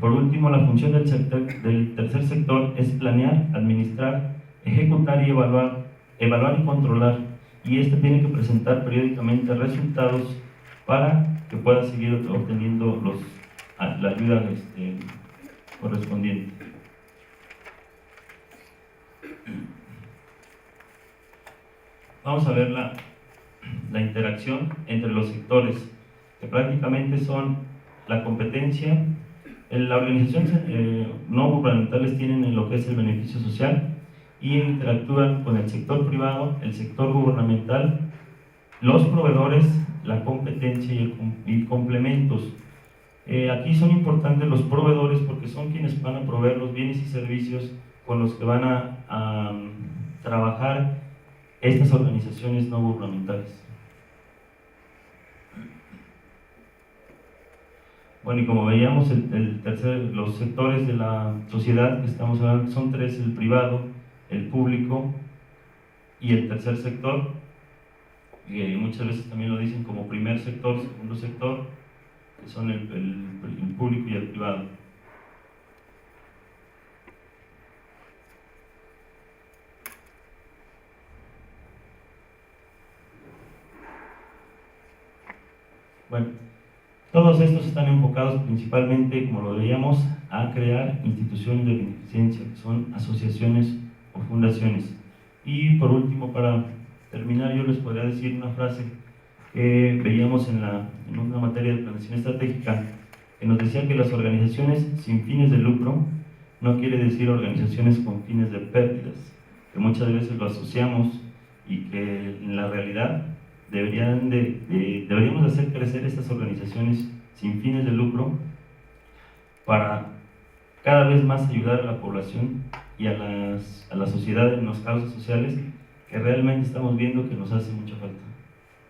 Por último, la función del tercer sector es planear, administrar, ejecutar y evaluar y controlar, y este tiene que presentar periódicamente resultados para que pueda seguir obteniendo la ayuda correspondiente. Vamos a ver la interacción entre los sectores, que prácticamente son la competencia. Las organizaciones no gubernamentales tienen en lo que es el beneficio social y interactúan con el sector privado, el sector gubernamental, los proveedores, la competencia y complementos. Aquí son importantes los proveedores porque son quienes van a proveer los bienes y servicios con los que van a trabajar estas organizaciones no gubernamentales. Bueno, y como veíamos, los sectores de la sociedad que estamos hablando son tres: el privado, el público y el tercer sector. Y muchas veces también lo dicen como primer sector, segundo sector, que son el público y el privado. Bueno, todos estos están enfocados principalmente, como lo veíamos, a crear instituciones de beneficencia, que son asociaciones o fundaciones. Y por último, para terminar, yo les podría decir una frase que veíamos en una materia de planeación estratégica, que nos decía que las organizaciones sin fines de lucro no quiere decir organizaciones con fines de pérdidas, que muchas veces lo asociamos y que en la realidad deberíamos hacer crecer estas organizaciones sin fines de lucro para cada vez más ayudar a la población y a la sociedad en las causas sociales que realmente estamos viendo que nos hace mucha falta.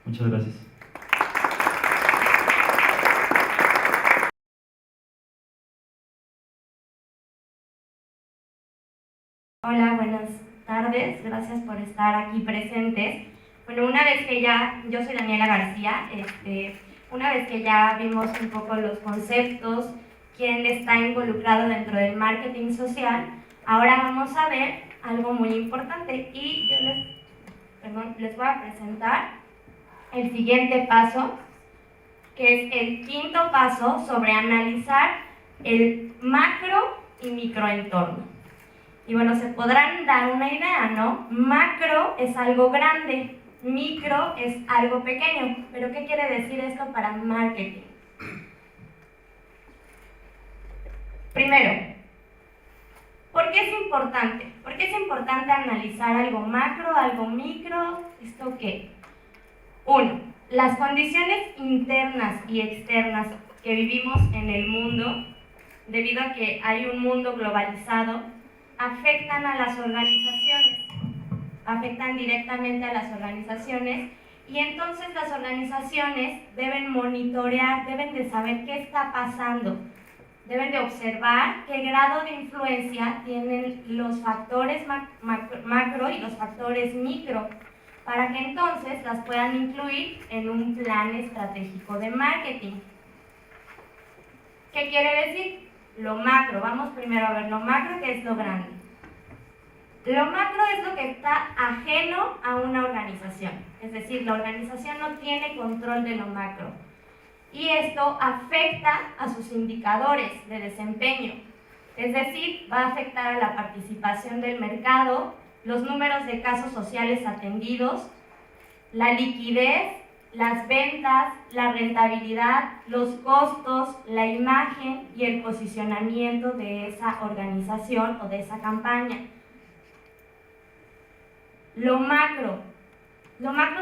Muchas gracias. Hola, buenas tardes, gracias por estar aquí presentes. Bueno, una vez que yo soy Daniela García, una vez que ya vimos un poco los conceptos, quién está involucrado dentro del marketing social, ahora vamos a ver algo muy importante y yo les voy a presentar el siguiente paso, que es el quinto paso sobre analizar el macro y microentorno. Y bueno, se podrán dar una idea, ¿no? Macro es algo grande, micro es algo pequeño. ¿Pero qué quiere decir esto para marketing? Primero, ¿por qué es importante? ¿Por qué es importante analizar algo macro, algo micro? ¿Esto qué? Uno, las condiciones internas y externas que vivimos en el mundo, debido a que hay un mundo globalizado, afectan a las organizaciones, afectan directamente a las organizaciones, y entonces las organizaciones deben monitorear, deben de saber qué está pasando, deben de observar qué grado de influencia tienen los factores macro y los factores micro, para que entonces las puedan incluir en un plan estratégico de marketing. ¿Qué quiere decir? Lo macro, vamos primero a ver lo macro, que es lo grande. Lo macro es lo que está ajeno a una organización, es decir, la organización no tiene control de lo macro. Y esto afecta a sus indicadores de desempeño, es decir, va a afectar a la participación del mercado, los números de casos sociales atendidos, la liquidez, las ventas, la rentabilidad, los costos, la imagen y el posicionamiento de esa organización o de esa campaña. Lo macro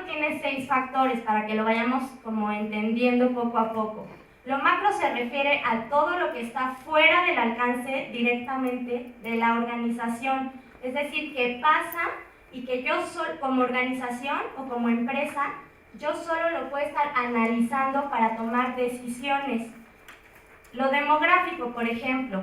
tiene 6 factores para que lo vayamos como entendiendo poco a poco. Lo macro se refiere a todo lo que está fuera del alcance directamente de la organización, es decir, que pasa y que yo como organización o como empresa, yo solo lo puedo estar analizando para tomar decisiones. Lo demográfico, por ejemplo.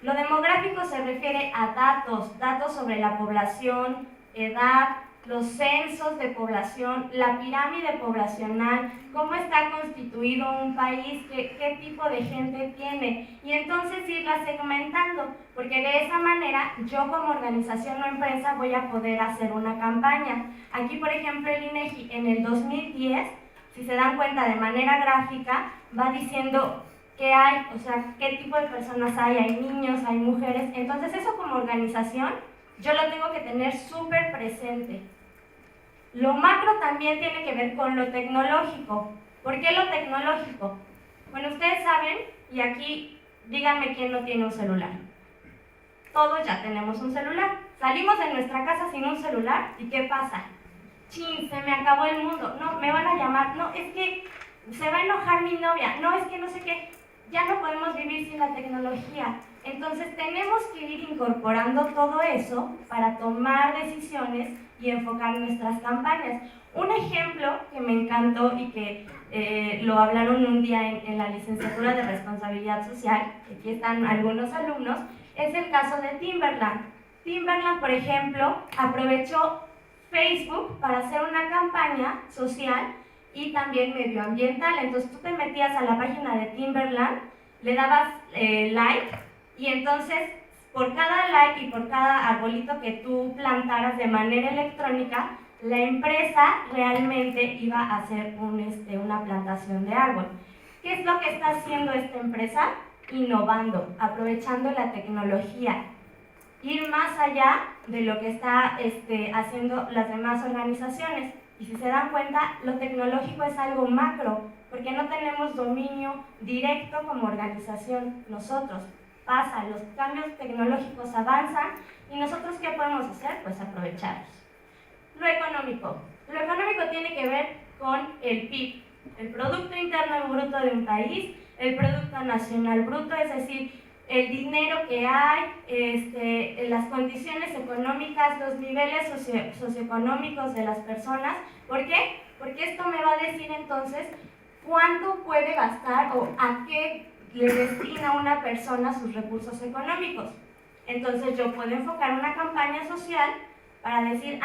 Lo demográfico se refiere a datos sobre la población, edad, los censos de población, la pirámide poblacional, cómo está constituido un país, qué tipo de gente tiene, y entonces irla segmentando, porque de esa manera yo como organización o empresa voy a poder hacer una campaña. Aquí, por ejemplo, el INEGI en el 2010, si se dan cuenta de manera gráfica, va diciendo qué hay, o sea, qué tipo de personas hay niños, hay mujeres. Entonces eso como organización yo lo tengo que tener súper presente. Lo macro también tiene que ver con lo tecnológico. ¿Por qué lo tecnológico? Bueno, ustedes saben, y aquí díganme quién no tiene un celular. Todos ya tenemos un celular. Salimos de nuestra casa sin un celular, ¿y qué pasa? Chin, se me acabó el mundo. No, me van a llamar. No, es que se va a enojar mi novia. No, es que no sé qué. Ya no podemos vivir sin la tecnología. Entonces tenemos que ir incorporando todo eso para tomar decisiones y enfocar nuestras campañas. Un ejemplo que me encantó y que lo hablaron un día en la licenciatura de responsabilidad social, aquí están algunos alumnos, es el caso de Timberland. Timberland, por ejemplo, aprovechó Facebook para hacer una campaña social y también medioambiental. Entonces tú te metías a la página de Timberland, le dabas like, y entonces por cada like y por cada arbolito que tú plantaras de manera electrónica, la empresa realmente iba a hacer una plantación de árbol. ¿Qué es lo que está haciendo esta empresa? Innovando, aprovechando la tecnología, ir más allá de lo que está haciendo las demás organizaciones. Y si se dan cuenta, lo tecnológico es algo macro, porque no tenemos dominio directo como organización nosotros. Pasa, los cambios tecnológicos avanzan y nosotros ¿qué podemos hacer? Pues aprovecharlos. Lo económico. Lo económico tiene que ver con el PIB, el Producto Interno Bruto de un país, el Producto Nacional Bruto, es decir, el dinero que hay, las condiciones económicas, los niveles socioeconómicos de las personas. ¿Por qué? Porque esto me va a decir entonces cuánto puede gastar o a qué le destina una persona sus recursos económicos. Entonces yo puedo enfocar una campaña social para decir,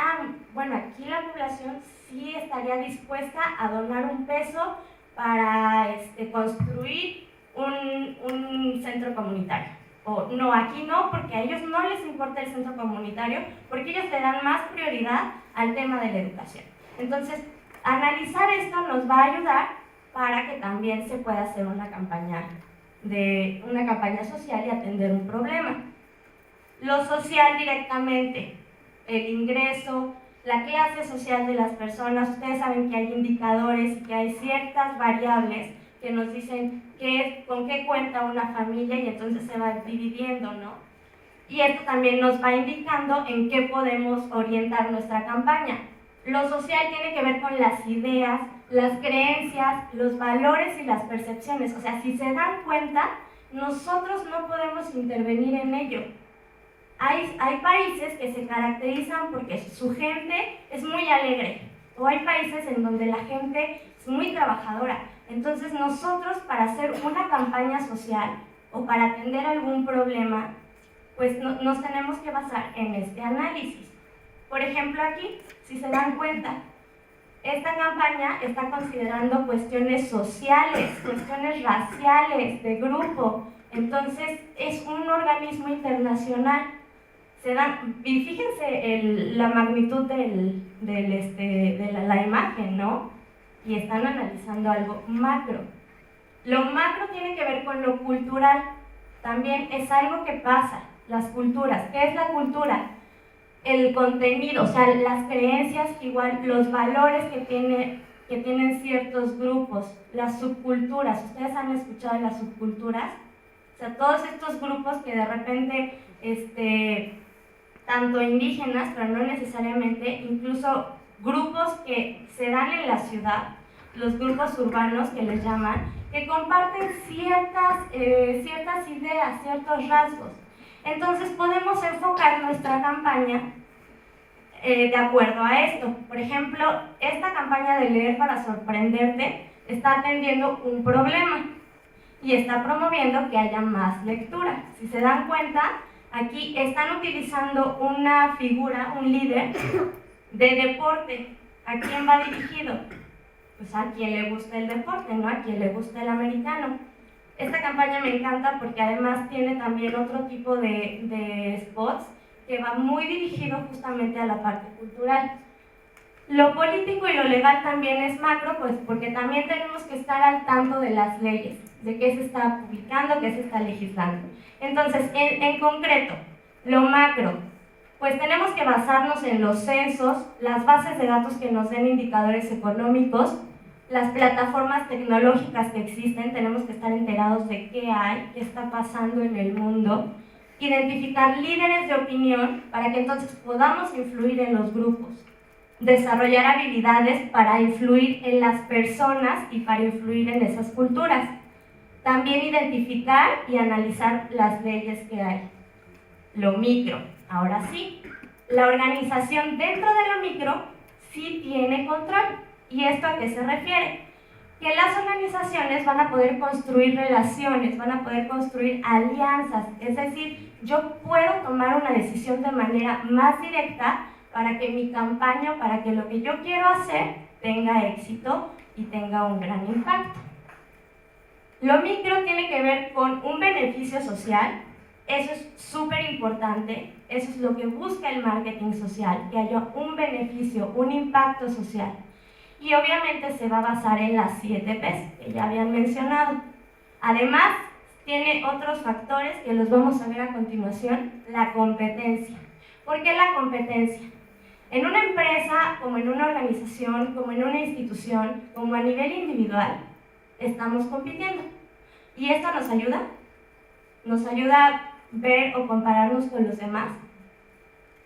bueno, aquí la población sí estaría dispuesta a donar un peso para construir un centro comunitario. O no, aquí no, porque a ellos no les importa el centro comunitario, porque ellos le dan más prioridad al tema de la educación. Entonces, analizar esto nos va a ayudar para que también se pueda hacer una campaña social y atender un problema. Lo social directamente, el ingreso, la clase social de las personas. Ustedes saben que hay indicadores y que hay ciertas variables que nos dicen con qué cuenta una familia y entonces se va dividiendo, ¿no? Y esto también nos va indicando en qué podemos orientar nuestra campaña. Lo social tiene que ver con las ideas, las creencias, los valores y las percepciones. O sea, si se dan cuenta, nosotros no podemos intervenir en ello. Hay países que se caracterizan porque su gente es muy alegre, o hay países en donde la gente es muy trabajadora. Entonces nosotros, para hacer una campaña social o para atender algún problema, pues nos tenemos que basar en este análisis. Por ejemplo, aquí, si se dan cuenta, esta campaña está considerando cuestiones sociales, cuestiones raciales, de grupo. Entonces es un organismo internacional. Y fíjense la magnitud de la imagen, ¿no? Y están analizando algo macro. Lo macro tiene que ver con lo cultural. También es algo que pasa, las culturas. ¿Qué es la cultura? El contenido, o sea, las creencias, igual los valores que tienen ciertos grupos, las subculturas. ¿Ustedes han escuchado de las subculturas? O sea, todos estos grupos que de repente, tanto indígenas, pero no necesariamente, incluso grupos que se dan en la ciudad, los grupos urbanos que les llaman, que comparten ciertas ideas, ciertos rasgos. Entonces podemos enfocar nuestra campaña de acuerdo a esto. Por ejemplo, esta campaña de Leer para Sorprenderte está atendiendo un problema y está promoviendo que haya más lectura. Si se dan cuenta, aquí están utilizando una figura, un líder, De deporte, ¿a quién va dirigido? Pues a quien le gusta el deporte, ¿no? A quien le gusta el americano. Esta campaña me encanta porque además tiene también otro tipo de spots que va muy dirigido justamente a la parte cultural. Lo político y lo legal también es macro, pues porque también tenemos que estar al tanto de las leyes, de qué se está publicando, qué se está legislando. Entonces, en concreto, lo macro, pues tenemos que basarnos en los censos, las bases de datos que nos den indicadores económicos, las plataformas tecnológicas que existen, tenemos que estar enterados de qué hay, qué está pasando en el mundo, identificar líderes de opinión para que entonces podamos influir en los grupos, desarrollar habilidades para influir en las personas y para influir en esas culturas. También identificar y analizar las leyes que hay. Lo micro, ahora sí, la organización dentro de lo micro sí tiene control. ¿Y esto a qué se refiere? Que las organizaciones van a poder construir relaciones, van a poder construir alianzas, es decir, yo puedo tomar una decisión de manera más directa para que mi campaña, para que lo que yo quiero hacer tenga éxito y tenga un gran impacto. Lo micro tiene que ver con un beneficio social, eso es súper importante, eso es lo que busca el marketing social, que haya un beneficio, un impacto social. Y obviamente se va a basar en las 7 P's que ya habían mencionado. Además, tiene otros factores que los vamos a ver a continuación, la competencia. ¿Por qué la competencia? En una empresa, como en una organización, como en una institución, como a nivel individual, estamos compitiendo. ¿Y esto nos ayuda? ¿Nos ayuda a ver o compararnos con los demás?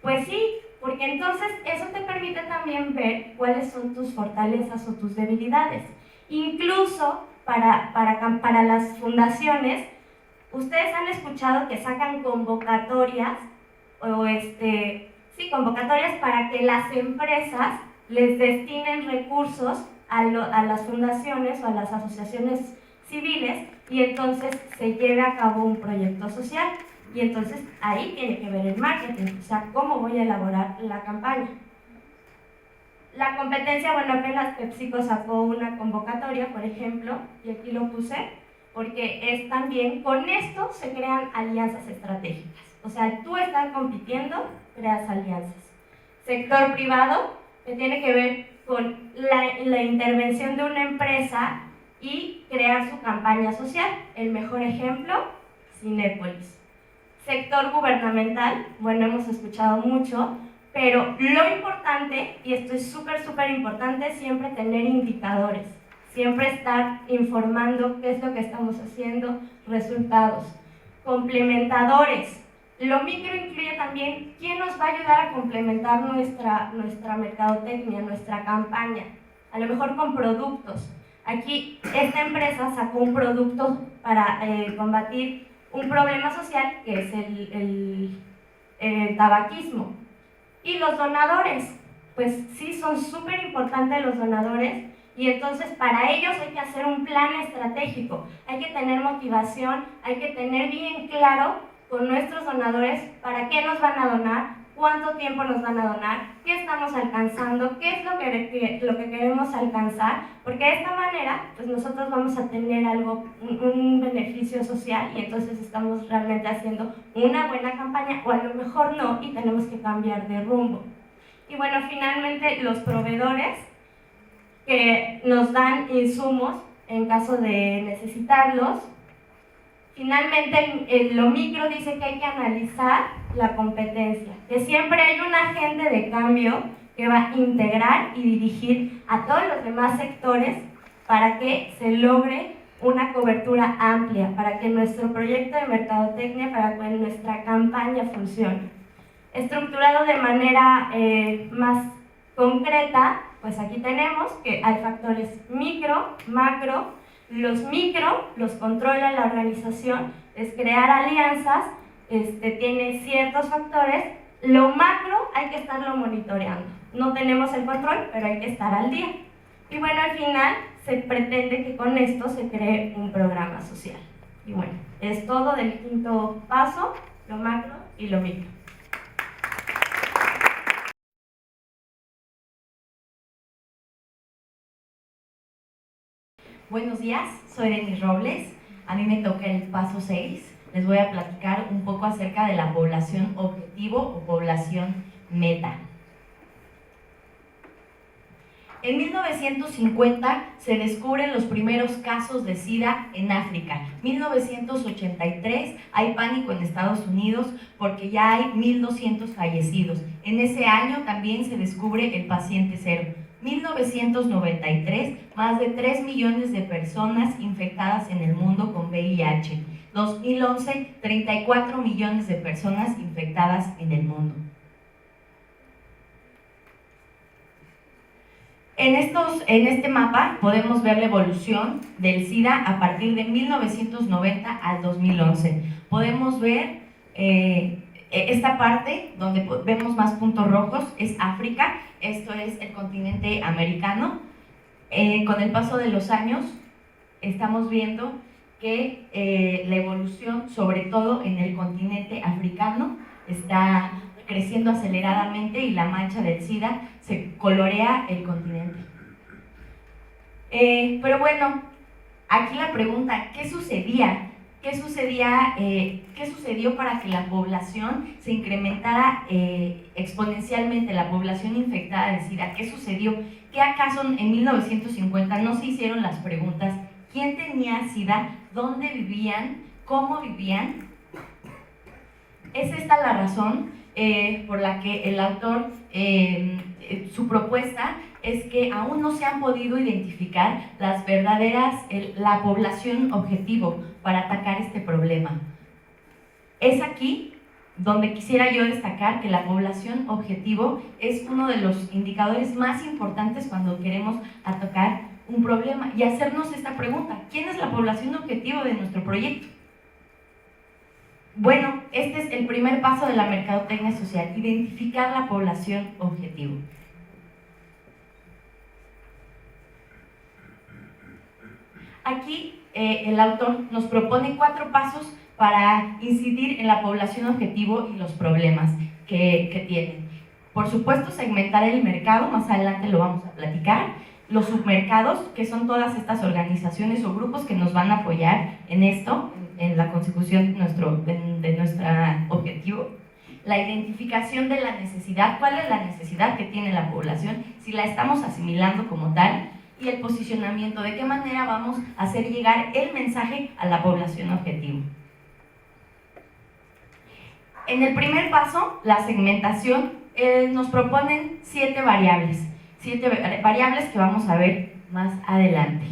Pues sí, porque entonces eso te permite también ver cuáles son tus fortalezas o tus debilidades. Incluso para las fundaciones, ustedes han escuchado que sacan convocatorias o convocatorias para que las empresas les destinen recursos a las fundaciones o a las asociaciones civiles y entonces se lleve a cabo un proyecto social. Y entonces ahí tiene que ver el marketing, o sea, cómo voy a elaborar la campaña. La competencia, bueno, apenas PepsiCo sacó una convocatoria, por ejemplo, y aquí lo puse, porque es también, con esto se crean alianzas estratégicas. O sea, tú estás compitiendo, creas alianzas. Sector privado, que tiene que ver con la intervención de una empresa y crear su campaña social. El mejor ejemplo, Cinépolis. Sector gubernamental, bueno, hemos escuchado mucho, pero lo importante, y esto es súper importante, es siempre tener indicadores, siempre estar informando qué es lo que estamos haciendo, resultados. Complementadores. Lo micro incluye también quién nos va a ayudar a complementar nuestra mercadotecnia, nuestra campaña, a lo mejor con productos. Aquí esta empresa sacó un producto para combatir un problema social que es el tabaquismo. Y los donadores, pues sí, son súper importantes los donadores y entonces para ellos hay que hacer un plan estratégico, hay que tener motivación, hay que tener bien claro con nuestros donadores para qué nos van a donar, cuánto tiempo nos van a donar, qué estamos alcanzando, qué es lo que queremos alcanzar, porque de esta manera pues nosotros vamos a tener algo, un beneficio social y entonces estamos realmente haciendo una buena campaña o a lo mejor no y tenemos que cambiar de rumbo. Y bueno, finalmente los proveedores que nos dan insumos en caso de necesitarlos. Finalmente, lo micro dice que hay que analizar la competencia, que siempre hay un agente de cambio que va a integrar y dirigir a todos los demás sectores para que se logre una cobertura amplia, para que nuestro proyecto de mercadotecnia, para que nuestra campaña funcione. Estructurado de manera más concreta, pues aquí tenemos que hay factores micro, macro. Los micro los controla la organización, es crear alianzas, tiene ciertos factores. Lo macro hay que estarlo monitoreando. No tenemos el control, pero hay que estar al día. Y bueno, al final se pretende que con esto se cree un programa social. Y bueno, es todo del quinto paso, lo macro y lo micro. Buenos días, soy Denis Robles. A mí me toca el paso 6. Les voy a platicar un poco acerca de la población objetivo o población meta. En 1950 se descubren los primeros casos de SIDA en África. 1983 hay pánico en Estados Unidos porque ya hay 1.200 fallecidos. En ese año también se descubre el paciente cero. 1993, más de 3 millones de personas infectadas en el mundo con VIH. 2011, 34 millones de personas infectadas en el mundo. En este mapa podemos ver la evolución del SIDA a partir de 1990 al 2011. Podemos ver esta parte donde vemos más puntos rojos es África, esto es el continente americano. Con el paso de los años estamos viendo que la evolución, sobre todo en el continente africano, está creciendo aceleradamente y la mancha del SIDA se colorea el continente. Pero bueno, aquí la pregunta, ¿qué sucedía? ¿Qué sucedió para que la población se incrementara exponencialmente, la población infectada de SIDA? ¿Qué sucedió? ¿Qué acaso en 1950 no se hicieron las preguntas? ¿Quién tenía SIDA? ¿Dónde vivían? ¿Cómo vivían? Es esta la razón por la que el autor, su propuesta es que aún no se han podido identificar la población objetivo para atacar este problema. Es aquí donde quisiera yo destacar que la población objetivo es uno de los indicadores más importantes cuando queremos atacar un problema y hacernos esta pregunta: ¿quién es la población objetivo de nuestro proyecto? Bueno, este es el primer paso de la mercadotecnia social, identificar la población objetivo. Aquí el autor nos propone 4 pasos para incidir en la población objetivo y los problemas que tienen. Por supuesto, segmentar el mercado, más adelante lo vamos a platicar. Los submercados, que son todas estas organizaciones o grupos que nos van a apoyar en esto, en la consecución de nuestro objetivo. La identificación de la necesidad, cuál es la necesidad que tiene la población, si la estamos asimilando como tal, y el posicionamiento, de qué manera vamos a hacer llegar el mensaje a la población objetivo. En el primer paso, la segmentación, nos proponen 7 variables. 7 variables que vamos a ver más adelante.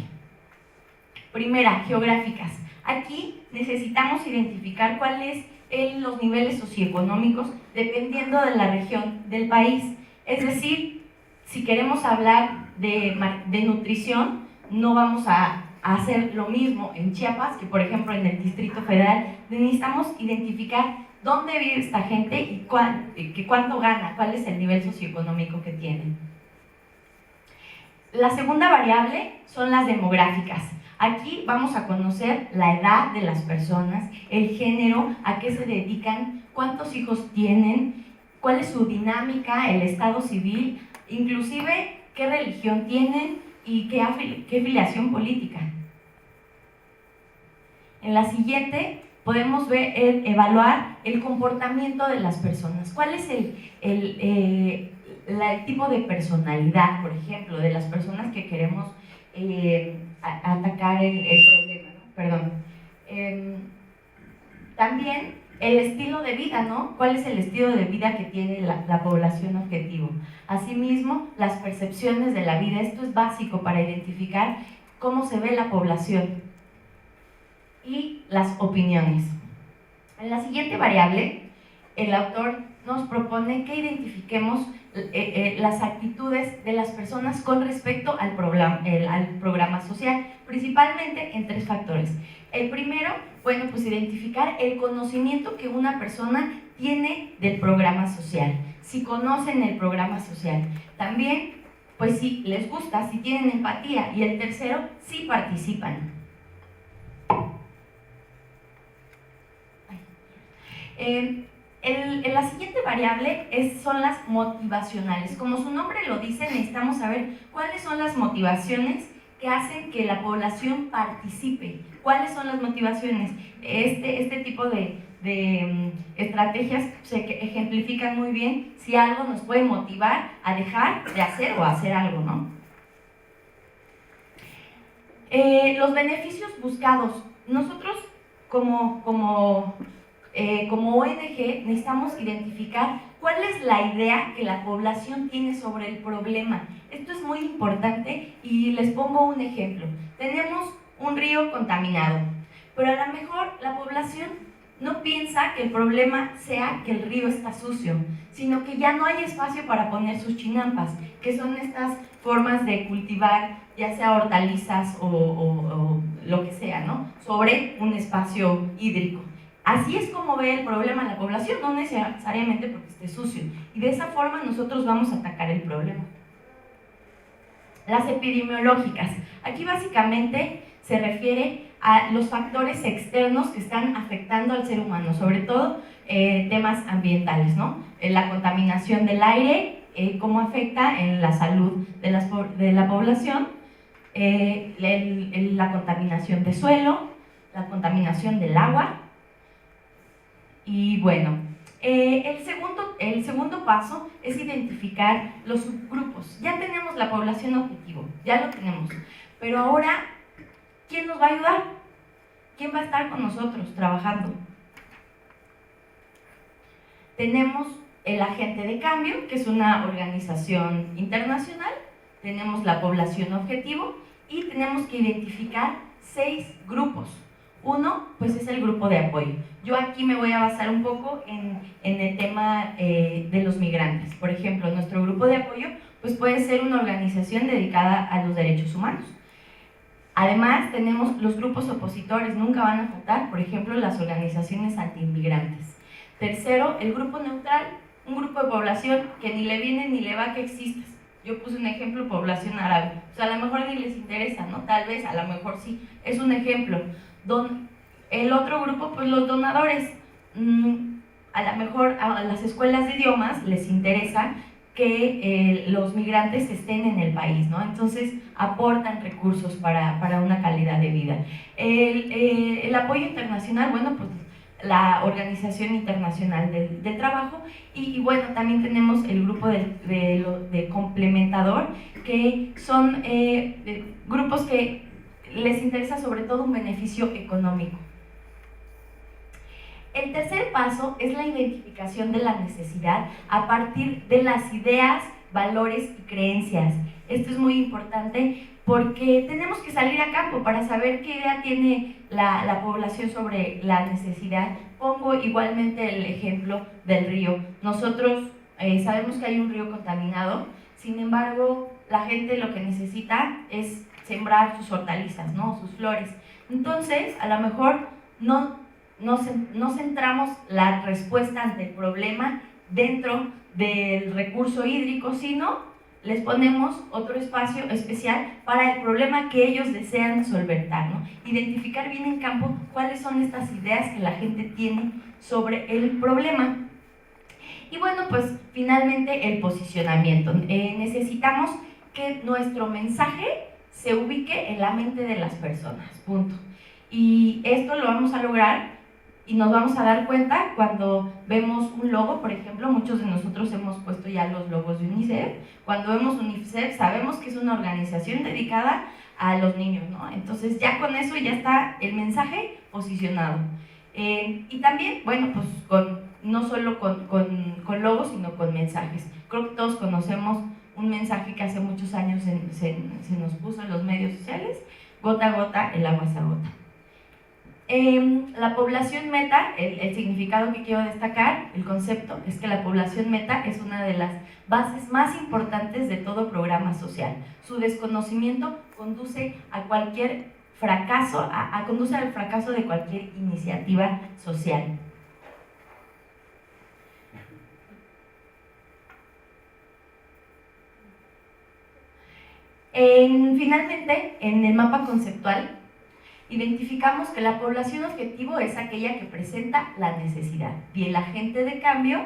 Primera, geográficas. Aquí necesitamos identificar cuáles son los niveles socioeconómicos dependiendo de la región del país. Es decir, si queremos hablar de nutrición, no vamos a hacer lo mismo en Chiapas que, por ejemplo, en el Distrito Federal. Necesitamos identificar dónde vive esta gente y cuánto gana, cuál es el nivel socioeconómico que tienen. La segunda variable son las demográficas. Aquí vamos a conocer la edad de las personas, el género, a qué se dedican, cuántos hijos tienen, cuál es su dinámica, el estado civil, inclusive qué religión tienen y qué afiliación política. En la siguiente podemos evaluar el comportamiento de las personas. ¿Cuál es el tipo de personalidad, por ejemplo, de las personas que queremos atacar el problema, ¿no? Perdón. También el estilo de vida, ¿no? ¿Cuál es el estilo de vida que tiene la población objetivo? Asimismo, las percepciones de la vida. Esto es básico para identificar cómo se ve la población. Y las opiniones. En la siguiente variable, el autor nos propone que identifiquemos las actitudes de las personas con respecto al programa social, principalmente en 3 factores. El primero, bueno, pues identificar el conocimiento que una persona tiene del programa social, si conocen el programa social. También, pues si les gusta, si tienen empatía. Y el tercero, si participan. La siguiente variable son las motivacionales. Como su nombre lo dice, necesitamos saber cuáles son las motivaciones que hacen que la población participe. ¿Cuáles son las motivaciones? Este tipo de estrategias se ejemplifican muy bien si algo nos puede motivar a dejar de hacer o a hacer algo, ¿no? Los beneficios buscados. Nosotros como ONG necesitamos identificar cuál es la idea que la población tiene sobre el problema. Esto es muy importante y les pongo un ejemplo. Tenemos un río contaminado, pero a lo mejor la población no piensa que el problema sea que el río está sucio, sino que ya no hay espacio para poner sus chinampas, que son estas formas de cultivar, ya sea hortalizas o lo que sea, ¿no? Sobre un espacio hídrico. Así es como ve el problema la población, no necesariamente porque esté sucio. Y de esa forma nosotros vamos a atacar el problema. Las epidemiológicas. Aquí básicamente se refiere a los factores externos que están afectando al ser humano, sobre todo temas ambientales, ¿no? La contaminación del aire, cómo afecta en la salud de la población, la contaminación de suelo, la contaminación del agua. Y bueno, el segundo paso es identificar los subgrupos. Ya tenemos la población objetivo, ya lo tenemos, pero ahora, ¿quién nos va a ayudar? ¿Quién va a estar con nosotros trabajando? Tenemos el Agente de Cambio, que es una organización internacional, tenemos la población objetivo y tenemos que identificar 6 grupos. Uno, pues es el grupo de apoyo. Yo aquí me voy a basar un poco en el tema de los migrantes. Por ejemplo, nuestro grupo de apoyo pues puede ser una organización dedicada a los derechos humanos. Además, tenemos los grupos opositores, nunca van a votar, por ejemplo, las organizaciones antiinmigrantes. Tercero, el grupo neutral, un grupo de población que ni le viene ni le va que existas. Yo puse un ejemplo, población árabe. O sea, a lo mejor ni les interesa, ¿no? Tal vez, a lo mejor sí. Es un ejemplo. El otro grupo, pues los donadores. A lo mejor a las escuelas de idiomas les interesa que los migrantes estén en el país, ¿no? Entonces aportan recursos para una calidad de vida. El apoyo internacional, bueno, pues la Organización Internacional del Trabajo y bueno, también tenemos el grupo de complementador, que son grupos que les interesa sobre todo un beneficio económico. El tercer paso es la identificación de la necesidad a partir de las ideas, valores y creencias. Esto es muy importante porque tenemos que salir a campo para saber qué idea tiene la población sobre la necesidad. Pongo igualmente el ejemplo del río. Nosotros sabemos que hay un río contaminado, sin embargo, la gente lo que necesita es sembrar sus hortalizas, ¿no? Sus flores. Entonces, a lo mejor no centramos la respuesta ante el problema dentro del recurso hídrico, sino les ponemos otro espacio especial para el problema que ellos desean solventar, ¿no? Identificar bien en campo cuáles son estas ideas que la gente tiene sobre el problema. Y bueno, pues finalmente el posicionamiento. Necesitamos que nuestro mensaje se ubique en la mente de las personas, punto. Y esto lo vamos a lograr y nos vamos a dar cuenta cuando vemos un logo. Por ejemplo, muchos de nosotros hemos puesto ya los logos de UNICEF. Cuando vemos UNICEF sabemos que es una organización dedicada a los niños, ¿no? Entonces ya con eso ya está el mensaje posicionado. Y también, bueno, pues no solo con logos, sino con mensajes. Creo que todos conocemos un mensaje que hace muchos años se nos puso en los medios sociales: gota a gota, el agua se agota. La población meta, el significado que quiero destacar, el concepto, es que la población meta es una de las bases más importantes de todo programa social. Su desconocimiento conduce a cualquier fracaso, conduce al fracaso de cualquier iniciativa social. Finalmente, en el mapa conceptual, identificamos que la población objetivo es aquella que presenta la necesidad y el agente de cambio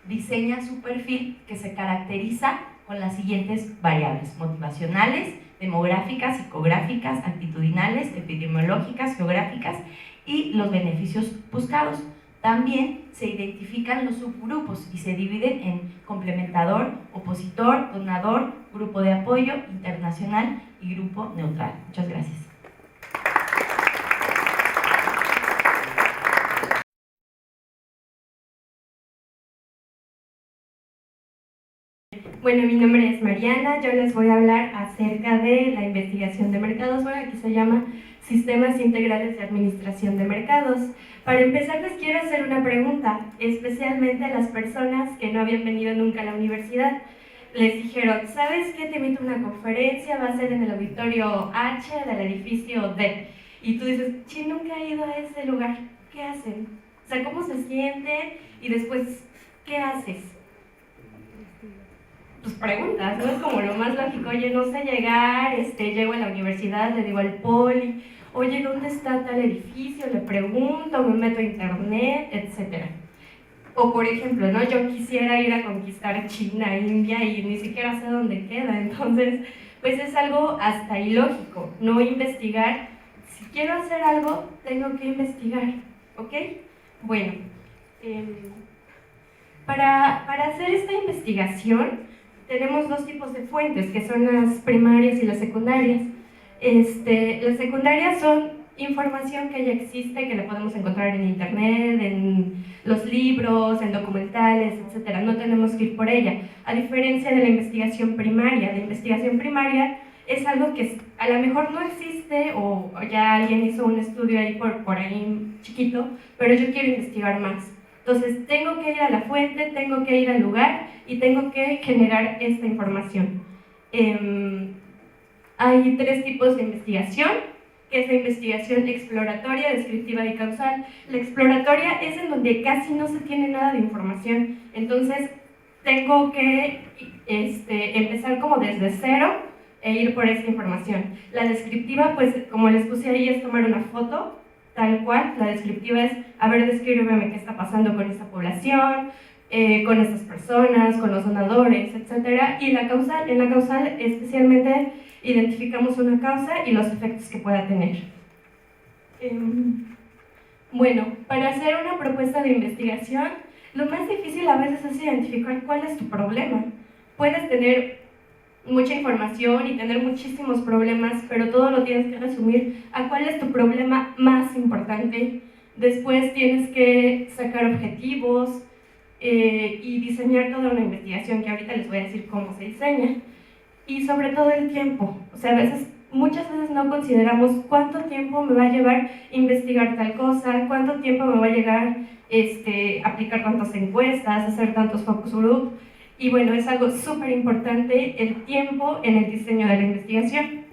diseña su perfil, que se caracteriza con las siguientes variables: motivacionales, demográficas, psicográficas, actitudinales, epidemiológicas, geográficas y los beneficios buscados. También se identifican los subgrupos y se dividen en complementador, opositor, donador, grupo de apoyo, internacional y grupo neutral. Muchas gracias. Bueno, mi nombre es Mariana, yo les voy a hablar acerca de la investigación de mercados, bueno, aquí se llama Sistemas Integrales de Administración de Mercados. Para empezar les quiero hacer una pregunta, especialmente a las personas que no habían venido nunca a la universidad. Les dijeron, ¿sabes qué? Te invito a una conferencia, va a ser en el auditorio H del edificio D. Y tú dices, sí, nunca he ido a ese lugar, ¿qué hacen? O sea, ¿cómo se sienten? Y después, ¿qué haces? Pues preguntas, ¿no? Es como lo más lógico, oye, no sé llegar, llego a la universidad, le digo al poli, oye, ¿dónde está tal edificio? Le pregunto, me meto a internet, etc. O por ejemplo, ¿no? Yo quisiera ir a conquistar China, India y ni siquiera sé dónde queda, entonces, pues es algo hasta ilógico, no investigar. Si quiero hacer algo, tengo que investigar, ¿ok? Bueno, para hacer esta investigación, tenemos dos tipos de fuentes, que son las primarias y las secundarias. Las secundarias son información que ya existe, que la podemos encontrar en internet, en los libros, en documentales, etc. No tenemos que ir por ella. A diferencia de la investigación primaria es algo que a lo mejor no existe o ya alguien hizo un estudio ahí por ahí chiquito, pero yo quiero investigar más. Entonces, tengo que ir a la fuente, tengo que ir al lugar y tengo que generar esta información. Hay tres tipos de investigación, que es la investigación exploratoria, descriptiva y causal. La exploratoria es en donde casi no se tiene nada de información, entonces tengo que empezar como desde cero e ir por esta información. La descriptiva, pues como les puse ahí, es tomar una foto, tal cual. La descriptiva es, a ver, descríbeme qué está pasando con esta población, con estas personas, con los donadores, etc. Y en la causal especialmente identificamos una causa y los efectos que pueda tener. Bueno, para hacer una propuesta de investigación, lo más difícil a veces es identificar cuál es tu problema. Puedes tener mucha información y tener muchísimos problemas, pero todo lo tienes que resumir a cuál es tu problema más importante. Después tienes que sacar objetivos y diseñar toda una investigación, que ahorita les voy a decir cómo se diseña. Y sobre todo el tiempo. O sea, muchas veces no consideramos cuánto tiempo me va a llevar investigar tal cosa, cuánto tiempo me va a llevar aplicar tantas encuestas, hacer tantos focus group. Y bueno, es algo súper importante el tiempo en el diseño de la investigación.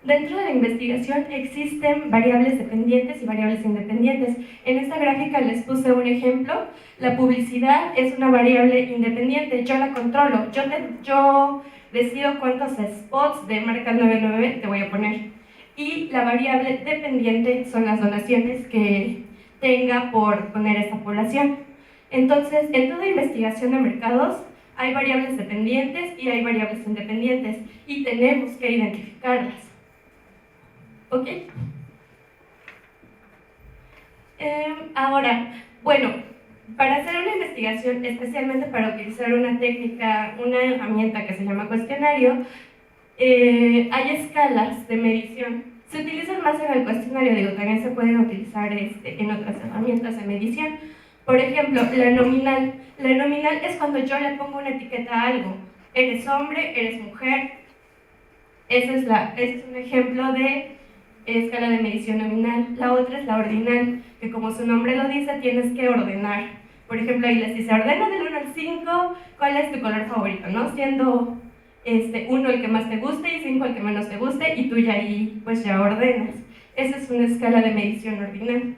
Dentro de la investigación existen variables dependientes y variables independientes. En esta gráfica les puse un ejemplo. La publicidad es una variable independiente, yo la controlo. Yo decido cuántos spots de marca 99 te voy a poner. Y la variable dependiente son las donaciones que tenga por poner esta población. Entonces, en toda investigación de mercados hay variables dependientes y hay variables independientes y tenemos que identificarlas. ¿Ok? Ahora, bueno, para hacer una investigación, especialmente para utilizar una técnica, una herramienta que se llama cuestionario, hay escalas de medición. Se utilizan más en el cuestionario, digo, también se pueden utilizar en otras herramientas de medición. Por ejemplo, la nominal. La nominal es cuando yo le pongo una etiqueta a algo. Eres hombre, eres mujer. Ese es un ejemplo de escala de medición nominal. La otra es la ordinal, que como su nombre lo dice, tienes que ordenar. Por ejemplo, ahí les dice, ordena del 1 al 5, ¿cuál es tu color favorito? ¿No? Siendo 1 el que más te guste y 5 el que menos te guste, y tú ya ahí pues ya ordenas. Esa es una escala de medición ordinal.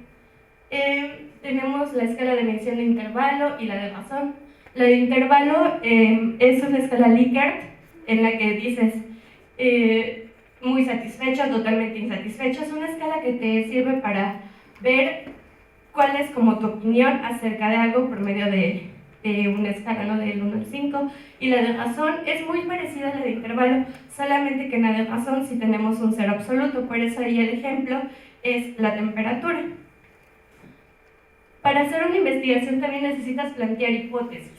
Tenemos la escala de medición de intervalo y la de razón. La de intervalo es una escala Likert en la que dices muy satisfecho, totalmente insatisfecho. Es una escala que te sirve para ver cuál es como tu opinión acerca de algo por medio de una escala, ¿no?, del 1 al 5, y la de razón es muy parecida a la de intervalo, solamente que en la de razón sí tenemos un cero absoluto, por eso ahí el ejemplo es la temperatura. Para hacer una investigación también necesitas plantear hipótesis.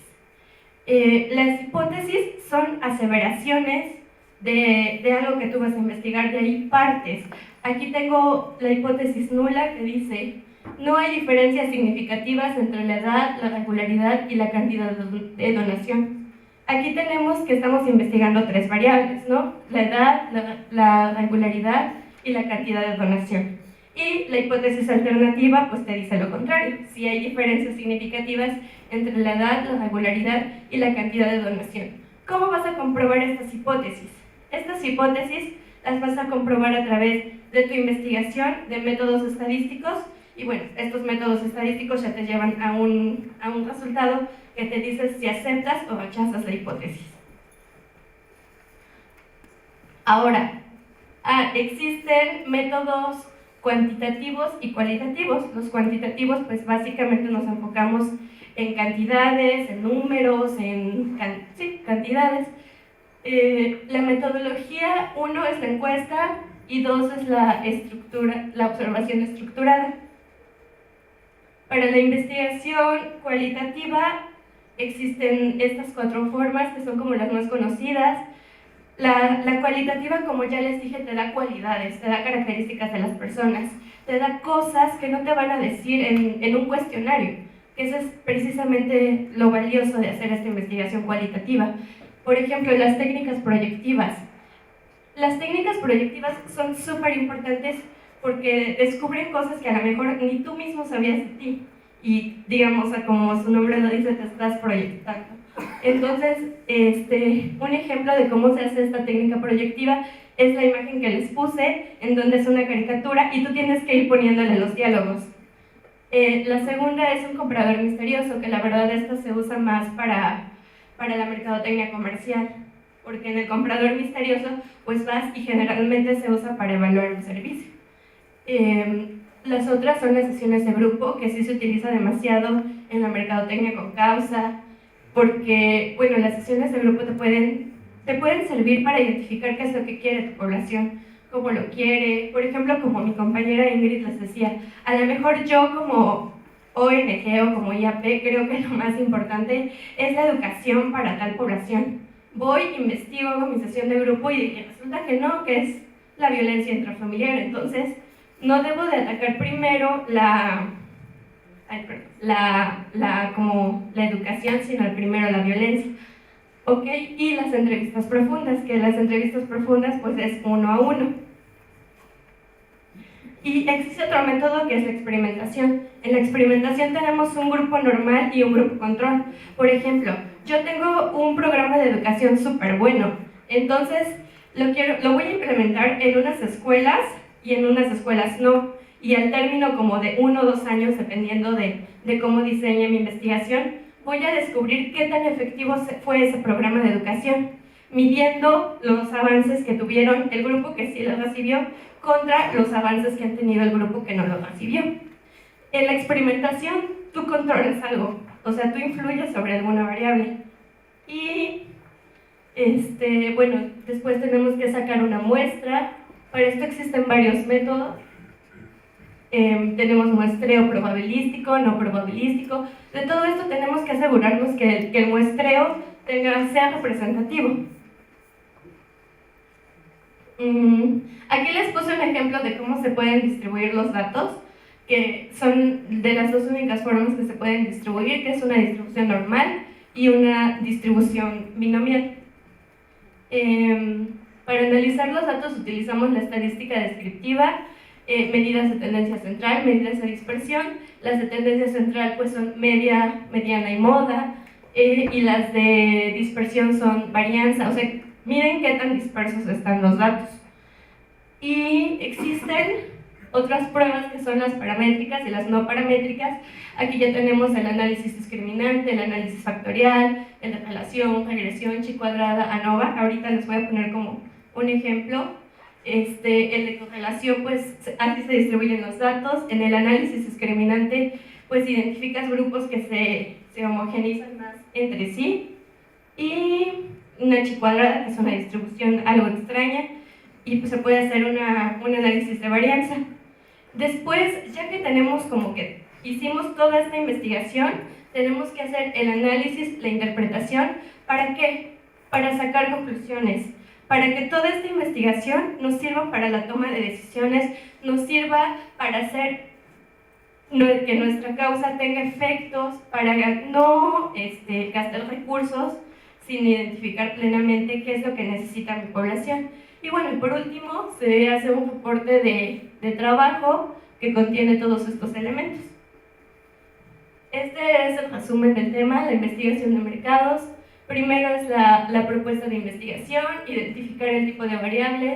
Las hipótesis son aseveraciones de algo que tú vas a investigar, de ahí partes. Aquí tengo la hipótesis nula que dice: no hay diferencias significativas entre la edad, la regularidad y la cantidad de donación. Aquí tenemos que estamos investigando tres variables, ¿no? La edad, la regularidad y la cantidad de donación. Y la hipótesis alternativa pues te dice lo contrario: si hay diferencias significativas entre la edad, la regularidad y la cantidad de donación. ¿Cómo vas a comprobar estas hipótesis? Estas hipótesis las vas a comprobar a través de tu investigación de métodos estadísticos, y bueno, estos métodos estadísticos ya te llevan a un resultado que te dice si aceptas o rechazas la hipótesis. Ahora, existen métodos cuantitativos y cualitativos. Los cuantitativos pues básicamente nos enfocamos en cantidades, en números, en cantidades. La metodología, 1 es la encuesta y 2 es la observación estructurada. Para la investigación cualitativa existen estas 4 formas que son como las más conocidas. La cualitativa, como ya les dije, te da cualidades, te da características de las personas, te da cosas que no te van a decir en un cuestionario, que eso es precisamente lo valioso de hacer esta investigación cualitativa. Por ejemplo, las técnicas proyectivas. Las técnicas proyectivas son súper importantes porque descubren cosas que a lo mejor ni tú mismo sabías de ti, y digamos, como su nombre lo dice, te estás proyectando. Entonces, un ejemplo de cómo se hace esta técnica proyectiva es la imagen que les puse, en donde es una caricatura y tú tienes que ir poniéndole los diálogos. La segunda es un comprador misterioso, que la verdad esta se usa más para la mercadotecnia comercial, porque en el comprador misterioso pues vas y generalmente se usa para evaluar un servicio. Las otras son las sesiones de grupo, que sí se utiliza demasiado en la mercadotecnia con causa, porque, bueno, las sesiones de grupo te pueden servir para identificar qué es lo que quiere tu población, cómo lo quiere. Por ejemplo, como mi compañera Ingrid les decía, a lo mejor yo como ONG o como IAP creo que lo más importante es la educación para tal población. Voy, investigo, hago mi sesión de grupo y resulta que no, que es la violencia intrafamiliar. Entonces, no debo de atacar primero la educación, sino primero la violencia. ¿Ok? Y las entrevistas profundas, que las entrevistas profundas pues es 1 a 1. Y existe otro método que es la experimentación. En la experimentación tenemos un grupo normal y un grupo control. Por ejemplo, yo tengo un programa de educación súper bueno, entonces lo voy a implementar en unas escuelas y en unas escuelas no. Y al término como de 1 o 2 años, dependiendo de cómo diseñe mi investigación, voy a descubrir qué tan efectivo fue ese programa de educación, midiendo los avances que tuvieron el grupo que sí lo recibió contra los avances que han tenido el grupo que no lo recibió. En la experimentación, tú controlas algo, o sea, tú influyes sobre alguna variable. Y, bueno, después tenemos que sacar una muestra. Para esto existen varios métodos. Tenemos muestreo probabilístico, no probabilístico. De todo esto tenemos que asegurarnos que el muestreo sea representativo. Aquí les puse un ejemplo de cómo se pueden distribuir los datos, que son de las 2 únicas formas que se pueden distribuir, que es una distribución normal y una distribución binomial. Para analizar los datos utilizamos la estadística descriptiva, medidas de tendencia central, medidas de dispersión. Las de tendencia central pues son media, mediana y moda, y las de dispersión son varianza, o sea, miren qué tan dispersos están los datos. Y existen otras pruebas que son las paramétricas y las no paramétricas. Aquí ya tenemos el análisis discriminante, el análisis factorial, el de relación, regresión, chi cuadrada, ANOVA. Ahorita les voy a poner como un ejemplo. El de correlación, pues así se distribuyen los datos. En el análisis discriminante, pues identificas grupos que se homogeneizan más entre sí, y una H cuadrada, que es una distribución algo extraña, y pues se puede hacer un análisis de varianza. Después, ya que tenemos como que hicimos toda esta investigación, tenemos que hacer el análisis, la interpretación. ¿Para qué? Para sacar conclusiones, para que toda esta investigación nos sirva para la toma de decisiones, nos sirva para hacer que nuestra causa tenga efectos, para no gastar recursos sin identificar plenamente qué es lo que necesita mi población. Y bueno, y por último, se hace un reporte de trabajo que contiene todos estos elementos. Este es el resumen del tema, la investigación de mercados. Primero es la propuesta de investigación, identificar el tipo de variables,